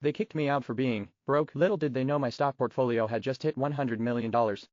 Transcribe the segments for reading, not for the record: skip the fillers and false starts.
They kicked me out for being broke. Little did they know my stock portfolio had just hit $100 million.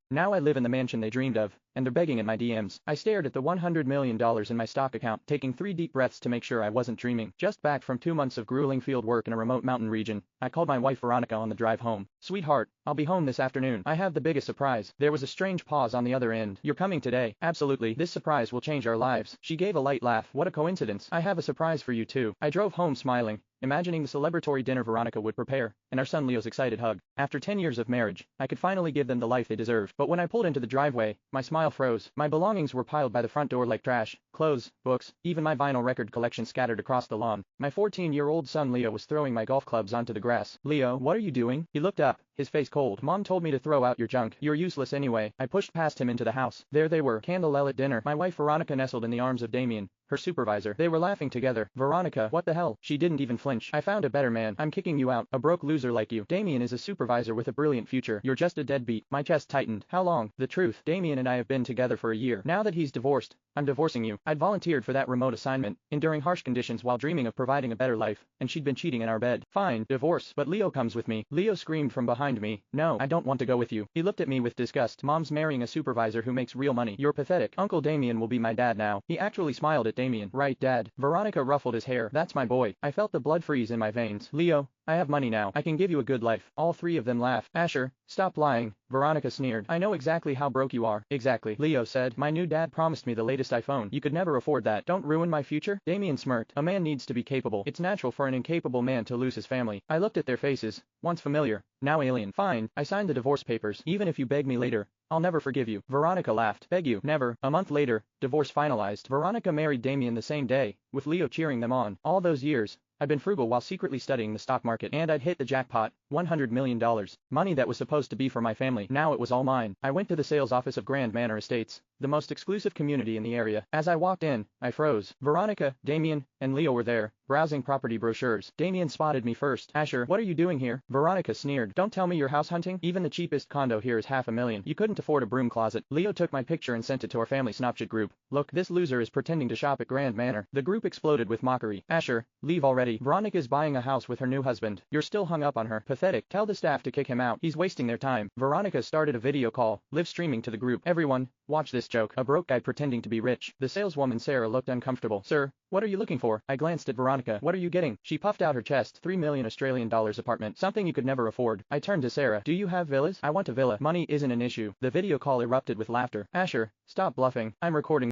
Now I live in the mansion they dreamed of, and they're begging in my DMs. I stared at the $100 million in my stock account, taking 3 deep breaths to make sure I wasn't dreaming. Just back from 2 months of grueling field work in a remote mountain region, I called my wife Veronica on the drive home. Sweetheart, I'll be home this afternoon. I have the biggest surprise. There was a strange pause on the other end. You're coming today? Absolutely. This surprise will change our lives. She gave a light laugh. What a coincidence. I have a surprise for you too. I drove home smiling, imagining the celebratory dinner Veronica would prepare, and our son Leo's excited hug. After 10 years of marriage, I could finally give them the life they deserved. But when I pulled into the driveway, my smile froze. My belongings were piled by the front door like trash, clothes, books, even my vinyl record collection scattered across the lawn. My 14-year-old son Leo was throwing my golf clubs onto the grass. Leo, what are you doing? He looked up, his face cold. Mom told me to throw out your junk. You're useless anyway. I pushed past him into the house. There they were, candlelit dinner. My wife Veronica nestled in the arms of Damien, her supervisor. They were laughing together. Veronica, what the hell? She didn't even flinch. I found a better man. I'm kicking you out. A broke loser like you. Damien is a supervisor with a brilliant future. You're just a deadbeat. My chest tightened. How long? The truth. Damien and I have been together for a year. Now that he's divorced, I'm divorcing you. I'd volunteered for that remote assignment, enduring harsh conditions while dreaming of providing a better life, and she'd been cheating in our bed. Fine, divorce. But Leo comes with me. Leo screamed from behind me. No, I don't want to go with you. He looked at me with disgust. Mom's marrying a supervisor who makes real money. You're pathetic. Uncle Damien will be my dad now. He actually smiled at Damien. Right, Dad. Veronica ruffled his hair. That's my boy. I felt the blood freeze in my veins. Leo, I have money now. I can give you a good life. All 3 of them laughed. Asher, stop lying. Veronica sneered. I know exactly how broke you are. Exactly. Leo said. My new dad promised me the latest iPhone. You could never afford that. Don't ruin my future. Damien smirked. A man needs to be capable. It's natural for an incapable man to lose his family. I looked at their faces, once familiar, now alien. Fine. I signed the divorce papers. Even if you beg me later, I'll never forgive you. Veronica laughed. Beg you? Never. A month later, divorce finalized. Veronica married Damien the same day, with Leo cheering them on. All those years, I'd been frugal while secretly studying the stock market, and I'd hit the jackpot, $100 million. Money that was supposed to be for my family. Now it was all mine. I went to the sales office of Grand Manor Estates, the most exclusive community in the area. As I walked in, I froze. Veronica, Damien, and Leo were there, browsing property brochures. Damien spotted me first. Asher, what are you doing here? Veronica sneered. Don't tell me you're house hunting? Even the cheapest condo here is $500,000. You couldn't afford a broom closet. Leo took my picture and sent it to our family Snapchat group. Look, this loser is pretending to shop at Grand Manor. The group exploded with mockery. Asher, leave already. Veronica's buying a house with her new husband. You're still hung up on her. Pathetic. Tell the staff to kick him out. He's wasting their time. Veronica started a video call, live streaming to the group. Everyone, watch this joke. A broke guy pretending to be rich. The saleswoman Sarah looked uncomfortable. Sir, what are you looking for? I glanced at Veronica. What are you getting? She puffed out her chest. 3 million Australian dollars apartment. Something you could never afford. I turned to Sarah. Do you have villas? I want a villa. Money isn't an issue. The video call erupted with laughter. Asher, stop bluffing. I'm recording.